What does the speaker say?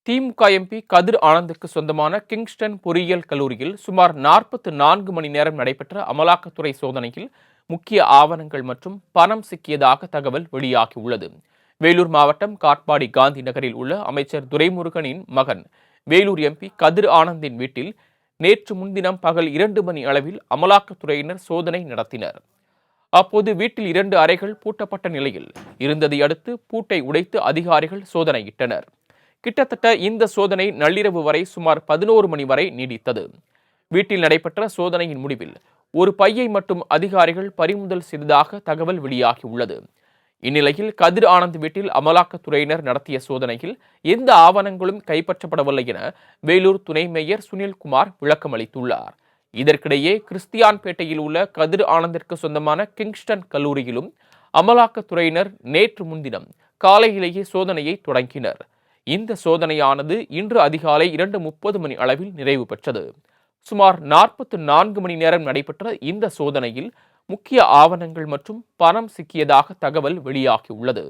திமுக MP கதிர் ஆனந்துக்கு சொந்தமான Kingston பொறியியல் கல்லூரியில் சுமார் 44 மணி நேரம் நடைபெற்ற அமலாக்கத்துறை சோதனையில் முக்கிய ஆவணங்கள் மற்றும் பணம் சிக்கியதாக தகவல் வெளியாகியுள்ளது. வேலூர் மாவட்டம் காட்பாடி காந்தி நகரில் உள்ள அமைச்சர் துரைமுருகனின் மகன் வேலூர் எம்பி கதிர் ஆனந்தின் வீட்டில் நேற்று முன்தினம் பகல் 2 மணி அளவில் அமலாக்கத்துறையினர் சோதனை நடத்தினர். அப்போது வீட்டில் 2 அறைகள் பூட்டப்பட்ட நிலையில் இருந்ததை அடுத்து பூட்டை உடைத்து அதிகாரிகள் சோதனையிட்டனர். கிட்டத்தட்ட இந்த சோதனை நள்ளிரவு வரை சுமார் 11 மணி வரை நீடித்தது. வீட்டில் நடைபெற்ற சோதனையின் முடிவில் ஒரு பையை மட்டும் அதிகாரிகள் பறிமுதல் செய்ததாக தகவல் வெளியாகியுள்ளது. இந்நிலையில் கதிர் ஆனந்த் வீட்டில் அமலாக்கத்துறையினர் நடத்திய சோதனையில் எந்த ஆவணங்களும் கைப்பற்றப்படவில்லை என வேலூர் துணை மேயர் சுனில்குமார் விளக்கம் அளித்துள்ளார். இதற்கிடையே கிறிஸ்தியான்பேட்டையில் உள்ள கதிர் ஆனந்திற்கு சொந்தமான கிங்ஸ்டன் கல்லூரியிலும் அமலாக்கத்துறையினர் நேற்று முன்தினம் காலையிலேயே சோதனையை தொடங்கினர். இந்த சோதனையானது இன்று அதிகாலை 2:30 மணி அளவில் நிறைவு பெற்றது. சுமார் 44 மணி நேரம் நடைபெற்ற இந்த சோதனையில் முக்கிய ஆவணங்கள் மற்றும் பணம் சிக்கியதாக தகவல் வெளியாகியுள்ளது.